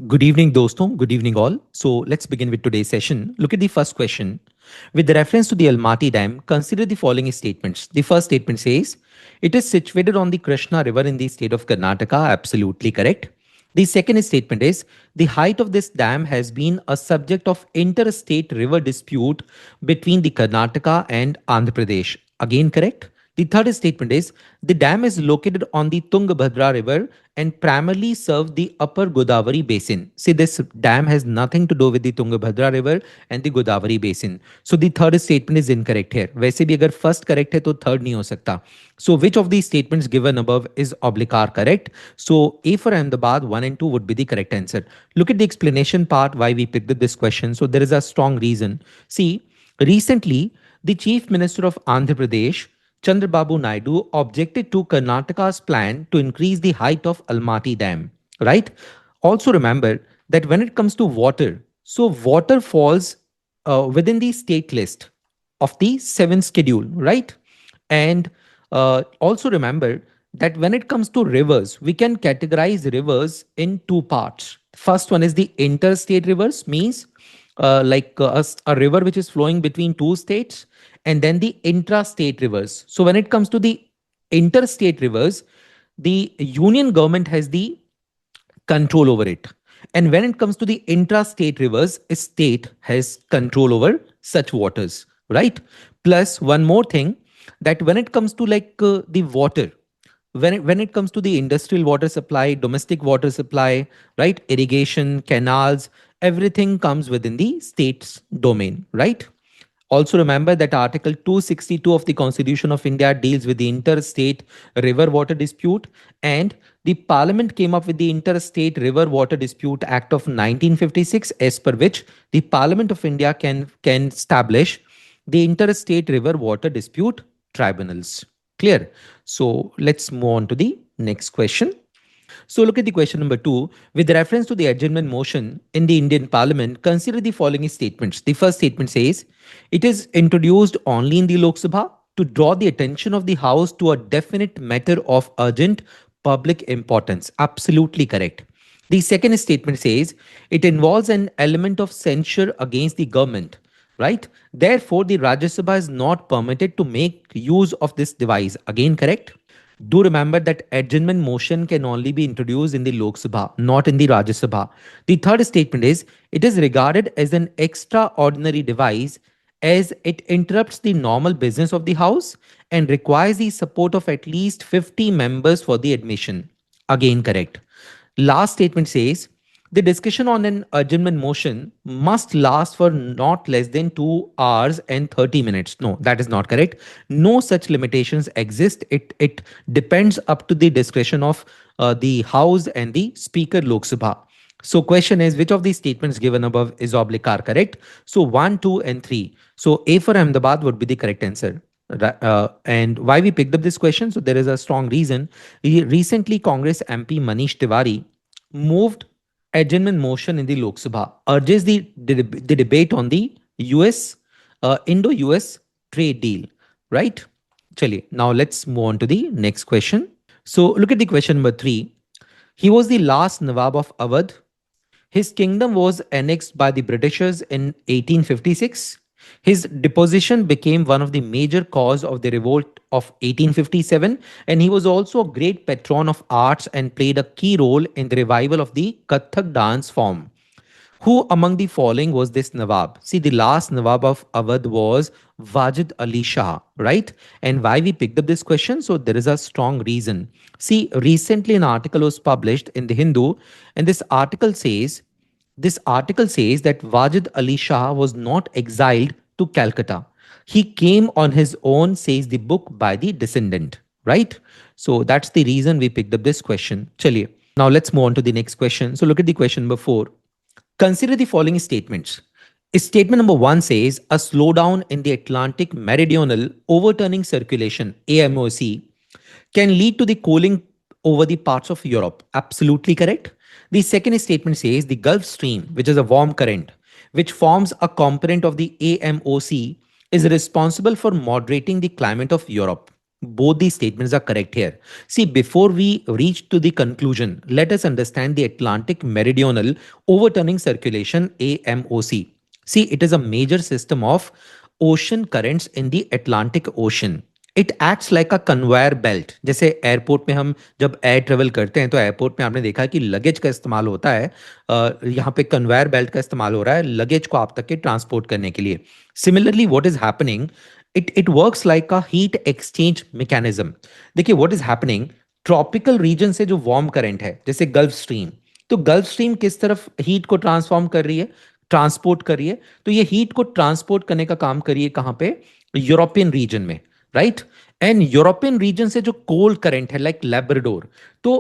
Good evening, doston. Good evening, all. So let's begin with today's session. Look at the first question. With the reference to the Almaty Dam, consider the following statements. The first statement says, it is situated on the Krishna River in the state of Karnataka. Absolutely correct. The second statement is, the height of this dam has been a subject of interstate river dispute between the Karnataka and Andhra Pradesh. Again, correct. The third statement is, the dam is located on the Tungabhadra River and primarily serves the upper Godavari basin. See, this dam has nothing to do with the Tungabhadra River and the Godavari basin. So the third statement is incorrect here. वैसे भी अगर first correct है तो third नहीं हो सकता. So which of these statements given above is oblique correct? So A for Ahmedabad 1 and 2 would be the correct answer. Look at the explanation part why we picked this question. So there is a strong reason. See, recently the Chief Minister of Andhra Pradesh Chandrababu Naidu objected to Karnataka's plan to increase the height of Almaty Dam, right? Also remember that when it comes to water, so water falls within the state list of the seventh schedule, right? And also remember that when it comes to rivers, we can categorize rivers in two parts. First one is the interstate rivers, means a river which is flowing between two states, and then the intrastate rivers. So when it comes to the interstate rivers, the union government has the control over it. And when it comes to the intrastate rivers, a state has control over such waters, right? Plus one more thing, that when it comes to the water, when it comes to the industrial water supply, domestic water supply, right, irrigation, canals, everything comes within the state's domain, right? Also remember that Article 262 of the Constitution of India deals with the interstate river water dispute, and the Parliament came up with the Interstate River Water Dispute Act of 1956, as per which the Parliament of India can establish the interstate river water dispute tribunals. Clear? So let's move on to the next question. So look at the question number 2. With reference to the adjournment motion in the Indian Parliament, consider the following statements. The first statement says, it is introduced only in the Lok Sabha to draw the attention of the House to a definite matter of urgent public importance. Absolutely correct. The second statement says, it involves an element of censure against the government, right? Therefore, the Rajya Sabha is not permitted to make use of this device. Again, correct. Do remember that adjournment motion can only be introduced in the Lok Sabha, not in the Rajya Sabha. The third statement is, it is regarded as an extraordinary device as it interrupts the normal business of the House and requires the support of at least 50 members for the admission. Again, correct. Last statement says, the discussion on an adjournment motion must last for not less than 2 hours and 30 minutes. No, that is not correct. No such limitations exist. It depends up to the discretion of the House and the Speaker Lok Sabha. So question is, which of these statements given above is oblique correct? So 1, 2 and 3. So A for Ahmedabad would be the correct answer. And why we picked up this question? So there is a strong reason. Recently, Congress MP Manish Tiwari moved adjournment motion in the Lok Sabha, urges the debate on the US Indo-US trade deal, right? Chaliye, now let's move on to the next question. So look at the question number 3. He was the last Nawab of Awadh. His kingdom was annexed by the Britishers in 1856. His deposition became one of the major cause of the revolt of 1857, and he was also a great patron of arts and played a key role in the revival of the Kathak dance form. Who among the following was this Nawab? See, the last Nawab of Awadh was Wajid Ali Shah, right? And why we picked up this question? So there is a strong reason. See, recently an article was published in the Hindu, and this article says that Wajid Ali Shah was not exiled to Calcutta. He came on his own, says the book by the descendant, right? So that's the reason we picked up this question. Chaliye. Now let's move on to the next question. So look at the question number 4. Consider the following statements. Statement number 1 says a slowdown in the Atlantic Meridional Overturning Circulation, AMOC, can lead to the cooling over the parts of Europe. Absolutely correct. The second statement says the Gulf Stream, which is a warm current, which forms a component of the AMOC, is responsible for moderating the climate of Europe. Both these statements are correct here. See, before we reach to the conclusion, let us understand the Atlantic Meridional Overturning Circulation, AMOC. See, it is a major system of ocean currents in the Atlantic Ocean. It acts like a conveyor belt. जैसे airport में हम जब air travel करते हैं तो airport में आपने देखा कि लगेज का इस्तेमाल होता है. यहाँ पे कन्वेयर बेल्ट का इस्तेमाल हो रहा है लगेज को आप तक के ट्रांसपोर्ट करने के लिए. Similarly what is happening, it works like a heat exchange mechanism. देखिए what is happening, tropical region से जो वार्म करंट है जैसे गल्फ स्ट्रीम, तो गल्फ स्ट्रीम किस तरफ हीट को ट्रांसफॉर्म कर रही है, ट्रांसपोर्ट कर रही है. तो ये हीट को ट्रांसपोर्ट करने का काम करिए कहां पे, यूरोपियन रीजन में, राइट. एंड यूरोपियन रीजन से जो कोल्ड करंट है लाइक लेब्राडोर, तो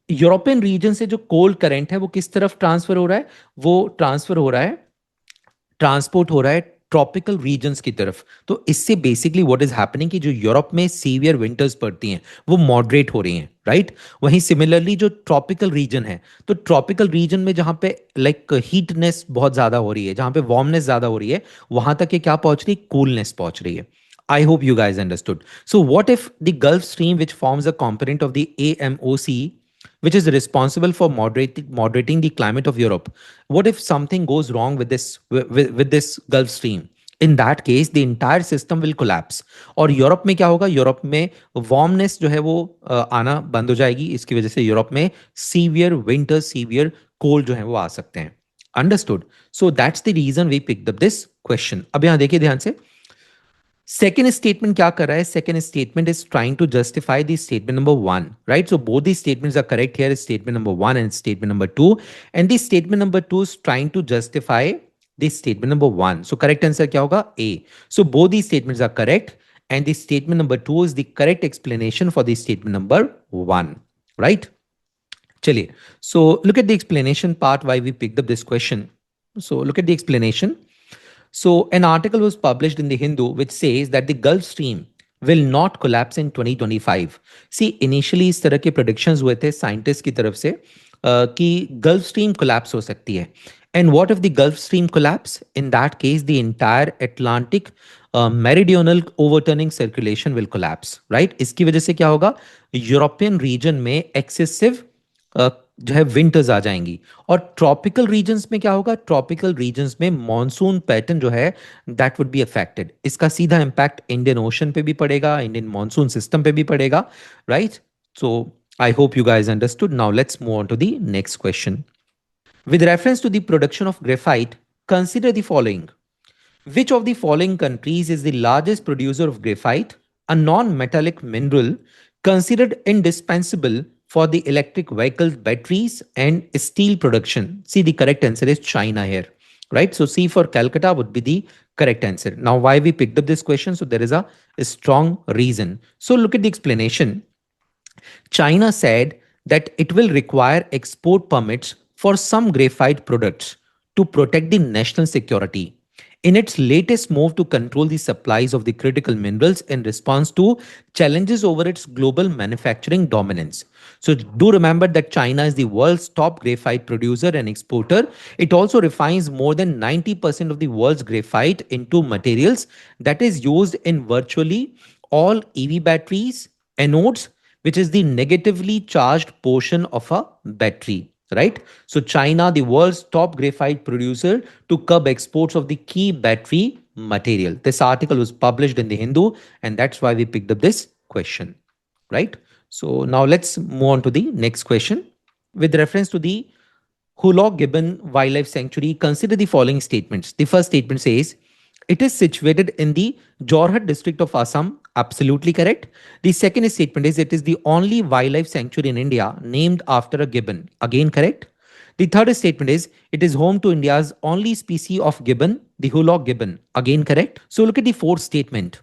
यूरोपियन रीजन से जो कोल्ड करंट है वो किस तरफ ट्रांसफर हो रहा है, वो ट्रांसफर हो रहा है, ट्रांसपोर्ट हो रहा है ट्रॉपिकल रीजन्स की तरफ. तो इससे बेसिकली व्हाट इज हैपनिंग कि जो यूरोप में सीवियर विंटर्स पड़ती हैं वो मॉडरेट हो रही हैं, राइट. वहीं सिमिलरली जो ट्रॉपिकल रीजन है, तो ट्रॉपिकल रीजन में जहां पे लाइक हीटनेस बहुत ज्यादा हो रही है, जहां पे वार्मनेस ज्यादा हो रही है, वहां तक ये क्या पहुंच रही है, कूलनेस पहुंच रही है. I hope you guys understood. So, what if the Gulf Stream, which forms a component of the AMOC, which is responsible for moderating the climate of Europe, what if something goes wrong with this Gulf Stream? In that case, the entire system will collapse. और Europe में क्या होगा, Europe में warmness जो है वो आना बंद हो जाएगी. इसकी वजह से यूरोप में सीवियर विंटर, सीवियर कोल्ड जो है वो आ सकते हैं. Understood. So that's the reason we picked up this question. अब यहां देखिए ध्यान से, सेकेंड स्टेटमेंट क्या कर रहा है, second statement is trying to justify the statement number one, right. So both the statements are correct here, statement number one and statement number two. And the statement number two is trying to justify the statement number one. So correct answer क्या होगा, A. So both the statements are correct and the statement number two is the correct explanation for the statement number one, right. चलिए, सो look at the explanation part why we picked up this question. So look at the explanation. So, an article was published in the Hindu which says that the Gulf Stream will not collapse in 2025. See, initially इस तरह के predictions हुए थे scientists की तरफ से कि Gulf Stream collapse हो सकती है. And what if the Gulf Stream collapse? In that case, the entire Atlantic meridional overturning circulation will collapse, right? इसकी वजह से क्या होगा, यूरोपियन रीजन में excessive जो है विंटर्स आ जाएंगी. और ट्रॉपिकल रीजन्स में क्या होगा, ट्रॉपिकल रीजन्स में मॉनसून पैटर्न जो है दैट वुड बी अफेक्टेड. इसका सीधा इंपैक्ट इंडियन ओशन पे भी पड़ेगा, इंडियन मॉनसून सिस्टम पे भी पड़ेगा, right. So I hope you guys understood. Now let's move on to the next question. With reference to the production of graphite, consider the following. Which of the following countries is the largest producer of graphite, a non-metallic mineral considered indispensable for the electric vehicle batteries and steel production? See, the correct answer is China here, right? So C for Calcutta would be the correct answer. Now, why we picked up this question? So there is a strong reason. So look at the explanation. China said that it will require export permits for some graphite products to protect the national security in its latest move to control the supplies of the critical minerals in response to challenges over its global manufacturing dominance. So do remember that China is the world's top graphite producer and exporter. It also refines more than 90% of the world's graphite into materials that is used in virtually all EV batteries, anodes, which is the negatively charged portion of a battery, right? So China, the world's top graphite producer, to curb exports of the key battery material. This article was published in the Hindu, and that's why we picked up this question, right? So now let's move on to the next question. With reference to the Hulog Gibbon Wildlife Sanctuary, consider the following statements. The first statement says, it is situated in the Jorhat district of Assam. Absolutely correct. The second statement is it is the only wildlife sanctuary in India named after a gibbon. Again correct. The third statement is it is home to India's only species of gibbon, the Hulog gibbon. Again correct. So look at the fourth statement.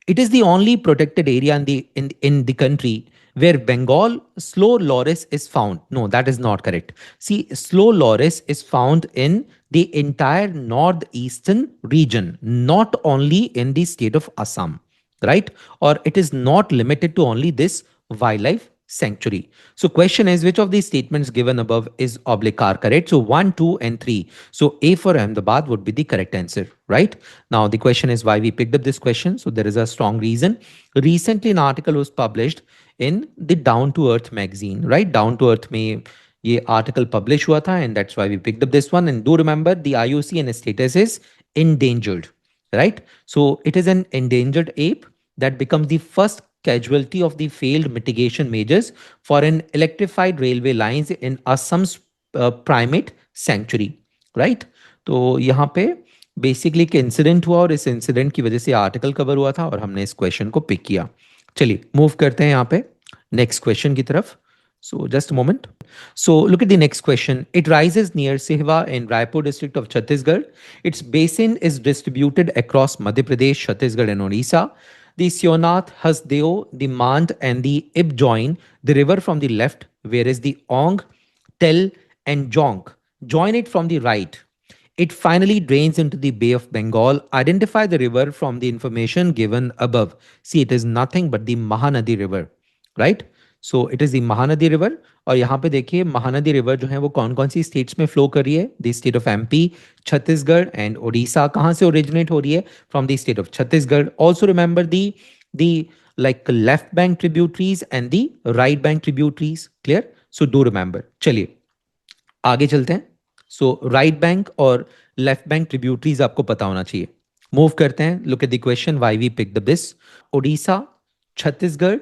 It is the only protected area in the country where Bengal slow loris is found. No, that is not correct. See, slow loris is found in the entire northeastern region, not only in the state of Assam, right? Or it is not limited to only this wildlife sanctuary. So question is, which of these statements given above is oblique are correct? So 1, 2 and 3. So A for Ahmedabad would be the correct answer, right? Now the question is why we picked up this question. So there is a strong reason. Recently an article was published in the Down to Earth magazine, right? Down to Earth में ये article publish हुआ था and that's why we picked up this one. And do remember the IUCN status is endangered, right? So it is an endangered ape that becomes the first casualty of the failed mitigation measures for an electrified railway lines in Assam's primate sanctuary, right? तो यहाँ पे basically एक incident हुआ और इस incident की वजह से आर्टिकल कवर हुआ था और हमने इस क्वेश्चन को पिक किया. चलिए मूव करते हैं यहाँ पे नेक्स्ट क्वेश्चन की तरफ. So just a moment. So look at the next question. It rises near Sihwa in Raipur district of Chhattisgarh. Its basin is distributed across Madhya Pradesh, Chhattisgarh and Odisha. The Sionath, Hasdeo, the Mand and the Ib join the river from the left, whereas the Ong, Tel and Jonk join it from the right. It finally drains into the Bay of Bengal. Identify the river from the information given above. See, it is nothing but the Mahanadi River, right? So it is the Mahanadi river. और यहाँ पे देखिए Mahanadi river जो है वो कौन कौन सी states में फ्लो कर रही है. The state of MP, Chhattisgarh and Odisha. कहाँ से ओरिजिनेट हो रही है? From the state of Chhattisgarh. Also remember the like left bank tributaries and the right bank tributaries. Clear? So do remember. चलिए आगे चलते हैं. सो राइट बैंक और लेफ्ट बैंक ट्रिब्यूटरीज आपको पता होना चाहिए. मूव करते हैं. Look at the question why we picked up this. Odisha, Chhattisgarh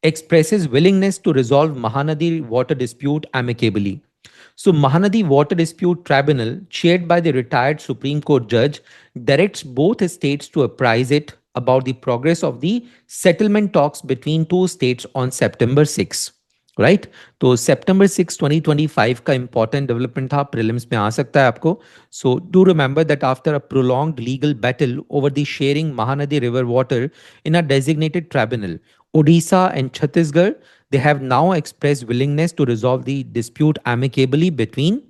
expresses willingness to resolve Mahanadi water dispute amicably. So Mahanadi Water Dispute Tribunal, chaired by the retired Supreme Court judge, directs both states to apprise it about the progress of the settlement talks between two states on September 6. Right तो सितंबर 6 2025 का important development था. Prelims में आ सकता है आपको. So do remember that after a prolonged legal battle over the sharing Mahanadi river water in a designated tribunal, Odisha and Chhattisgarh, they have now expressed willingness to resolve the dispute amicably between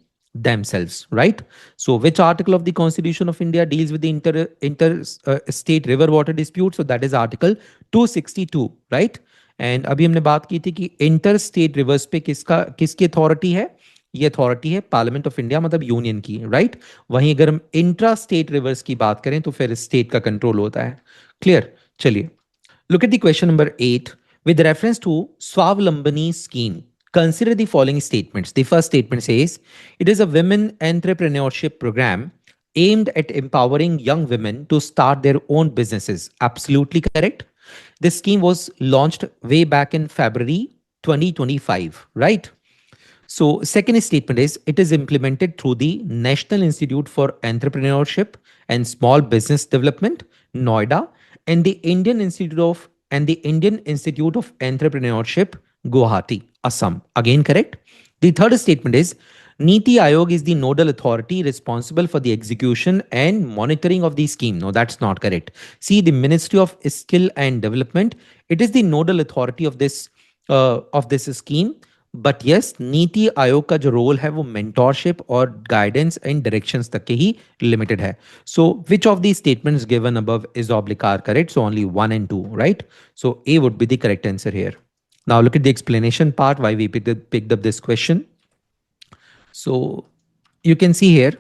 themselves, right? So which article of the Constitution of India deals with the state river water dispute? So that is article 262, right? And अभी हमने बात की थी कि inter state reverse पे किसकी authority है? ये अथॉरिटी है पार्लियामेंट ऑफ इंडिया, मतलब यूनियन की, राइट? वहीं अगर हम इंट्रा स्टेट रिवर्स की बात करें तो फिर स्टेट का कंट्रोल होता है. क्लियर? चलिए look at the question number 8. With reference to Swavlambani scheme, consider the following statements. The first statement says it is a women entrepreneurship program aimed at empowering young women to start their own businesses. Absolutely correct. This scheme was launched way back in February 2025, right? So second statement is it is implemented through the National Institute for Entrepreneurship and Small Business Development, Noida, and the Indian Institute of Entrepreneurship, Guwahati, Assam. Again correct. The third statement is Niti Aayog is the nodal authority responsible for the execution and monitoring of the scheme. No, that's not correct. See, the Ministry of Skill and Development, it is the nodal authority of this scheme. But yes NITI Aayog का जो role है वो mentorship और guidance and directions तक के ही limited है. So which of the statements given above is oblique are correct? So only 1 and 2, right? So A would be the correct answer here. Now look at the explanation part why we picked up this question. So you can see here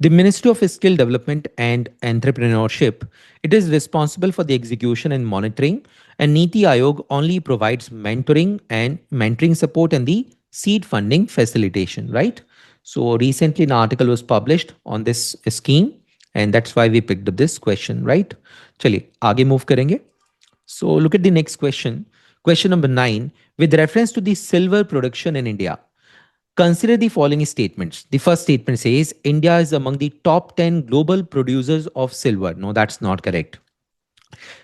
the Ministry of Skill Development and Entrepreneurship, it is responsible for the execution and monitoring, and Niti Aayog only provides mentoring support and the seed funding facilitation, right? So recently an article was published on this scheme and that's why we picked up this question, right? चलिए आगे move करेंगे. So look at the next question. Question number 9. With reference to the silver production in India, consider the following statements. The first statement says India is among the top 10 global producers of silver. No, that's not correct.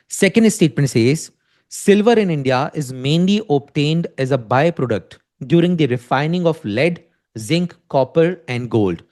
Second statement says silver in India is mainly obtained as a byproduct during the refining of lead, zinc, copper, and gold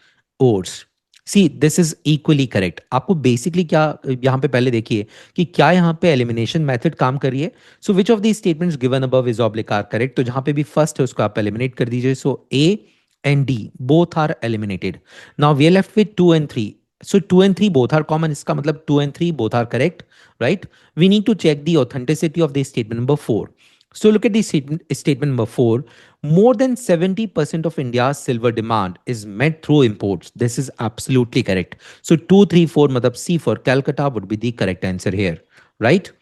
ores. See this is equally correct. आपको basically क्या यहाँ पे पहले देखिए कि क्या यहाँ पे एलिमिनेशन मेथड काम कर रही है. So which of the statements given above is oblique are correct? तो जहाँ पे भी फर्स्ट है उसको आप एलिमिनेट कर दीजिए. So A and D both are eliminated. Now we are left with 2 and 3. So 2 and 3 both are common. इसका मतलब 2 and 3 both are correct, right? We need to check the authenticity of the statement number 4. So look at the statement number 4. More than 70% of India's silver demand is met through imports. This is absolutely correct. So 2, 3, 4, matlab C for Calcutta would be the correct answer here, right?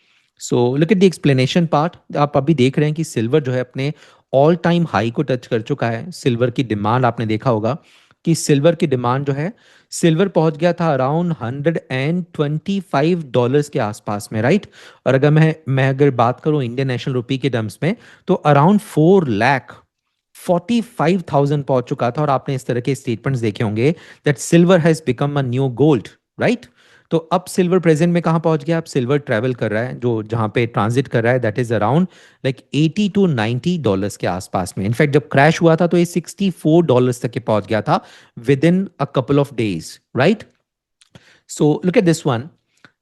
So look at the explanation part. आप अभी देख रहे हैं कि silver जो है अपने all time high को टच कर चुका है। सिल्वर की डिमांड आपने देखा होगा कि सिल्वर की डिमांड जो है, सिल्वर पहुंच गया था अराउंड $125 के आसपास में, राइट? और अगर मैं अगर बात करूं इंडियन नेशनल रुपी के टर्म्स में, तो अराउंड 4,45,000 पहुंच चुका था। और आपने इस तरह के स्टेटमेंट्स देखे होंगे that silver has become a new gold, right? तो अब सिल्वर प्रेजेंट में कहां पहुंच गया? अब सिल्वर ट्रेवल कर रहा है, जो जहां पे ट्रांजिट कर रहा है, that is around like $80 to $90 के आसपास में। इनफैक्ट जब क्रैश हुआ था तो ये $64 तक के पहुंच गया था with in a couple of days, right? So look at this one.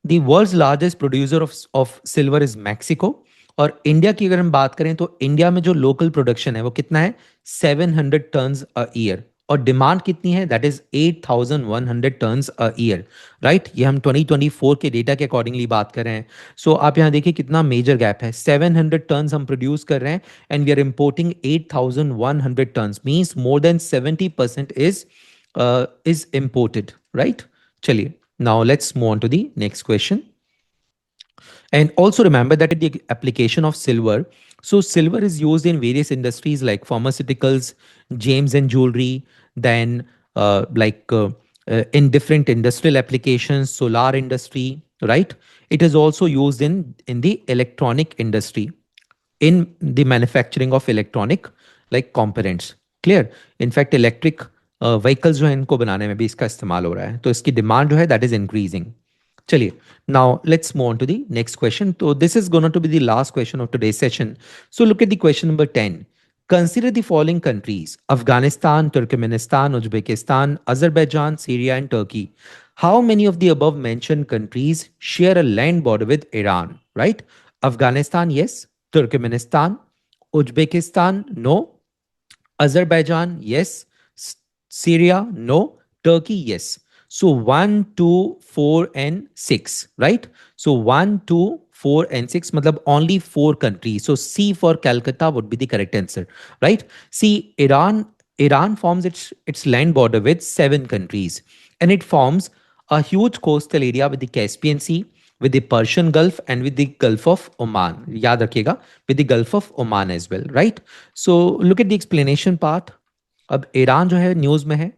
The world's largest producer of silver is Mexico. और इंडिया की अगर हम बात करें तो इंडिया में जो लोकल प्रोडक्शन है वो कितना है? 700 टन्स अ ईयर। और डिमांड कितनी है? That is 8,100 tons a year, right? ये हम 2024 के डेटा के अकॉर्डिंगली बात कर रहे हैं। सो आप यहाँ देखिए कितना मेजर गैप है। 700 टन्स हम प्रोड्यूस कर रहे हैं and we are importing 8,100 tons, means more than 70% is imported, right? चलिए, now let's move on to the next question. And also remember that the application of silver. So silver is used in various industries like pharmaceuticals, gems and jewelry, then in different industrial applications, solar industry, right? It is also used in the electronic industry, in the manufacturing of electronic like components. Clear? In fact, electric vehicles जो है इनको बनाने में भी इसका इस्तेमाल हो रहा है, तो इसकी डिमांड जो है दैट इज इंक्रीजिंग। चलिए, now let's move on to the next question. So this is going to be the last question of today's session. So look at the question number 10. Consider the following countries: Afghanistan, Turkmenistan, Uzbekistan, Azerbaijan, Syria, and Turkey. How many of the above mentioned countries share a land border with Iran? Right? Afghanistan, yes. Turkmenistan, Uzbekistan, no. Azerbaijan, yes. Syria, no. Turkey, yes. So 1, 2, 4, and 6, right? So 1, 2, 4, and 6, matlab only 4 countries. So C for Calcutta would be the correct answer, right? See, Iran forms its land border with 7 countries, and it forms a huge coastal area with the Caspian Sea, with the Persian Gulf, and with the Gulf of Oman. याद रखिएगा, with the Gulf of Oman as well, right? So look at the explanation part. अब Iran जो है news में है,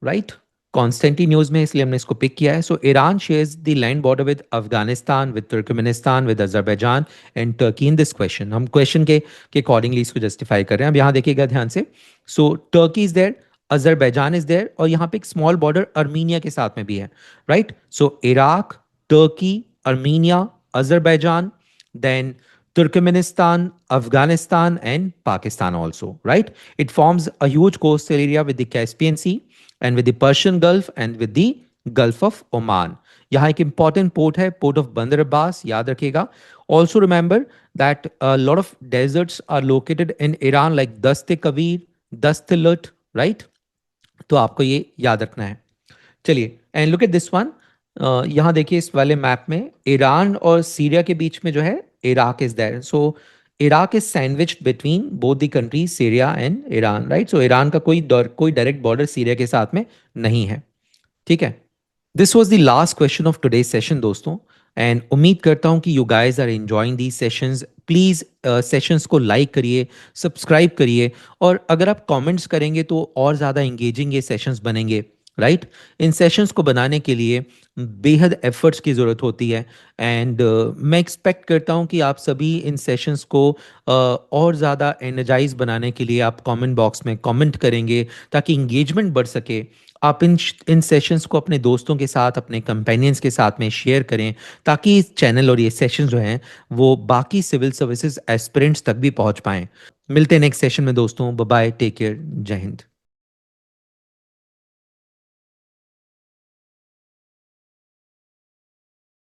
right? Constantly news में, इसलिए हमने इसको पिक किया है। So Iran shares the land border with Afghanistan, with Turkmenistan, with Azerbaijan and Turkey in this question. हम क्वेश्चन के अकॉर्डिंगली इसको जस्टिफाई कर रहे हैं। अब यहाँ देखिएगा ध्यान से। So Turkey is there, Azerbaijan is there, और यहाँ पे एक स्मॉल बॉर्डर अर्मीनिया के साथ में भी है, right? So Iraq, Turkey, Armenia, Azerbaijan, then Turkmenistan, Afghanistan, and Pakistan also, right? It forms a huge coastal area with the Caspian Sea and with the Persian Gulf and with the Gulf of Oman. यहाँ एक important port है, Port of Bandar Abbas, याद रखिएगा. Also remember that a lot of deserts are located in Iran like Dast Kavir, Dast Lut, right? तो आपको ये याद रखना है। चलिए, and look at this one. यहाँ देखिए इस वाले मैप में ईरान और सीरिया के बीच में जो है Iraq is there. So Iraq is sandwiched between both the countries Syria and Iran, right? So Iran का कोई डायरेक्ट बॉर्डर सीरिया के साथ में नहीं है, ठीक है? This was the last question of today session दोस्तों, एंड उम्मीद करता हूं कि you guys are enjoying these sessions. Please sessions को लाइक करिए, सब्सक्राइब करिए, और अगर आप कमेंट्स करेंगे तो और ज़्यादा इंगेजिंग ये सेशंस बनेंगे, राइट? इन सेशंस को बनाने के लिए बेहद एफर्ट्स की ज़रूरत होती है, एंड मैं एक्सपेक्ट करता हूं कि आप सभी इन सेशंस को और ज़्यादा एनर्जाइज बनाने के लिए आप कमेंट बॉक्स में कमेंट करेंगे ताकि इंगेजमेंट बढ़ सके। आप इन सेशंस को अपने दोस्तों के साथ, अपने कंपेनियंस के साथ में शेयर करें ताकि इस चैनल और ये सेशंस जो हैं वो बाकी सिविल सर्विसेज एस्पिरेंट्स तक भी पहुंच पाएं। मिलते हैं नेक्स्ट सेशन में दोस्तों। बाय बाय, टेक केयर, जय हिंद।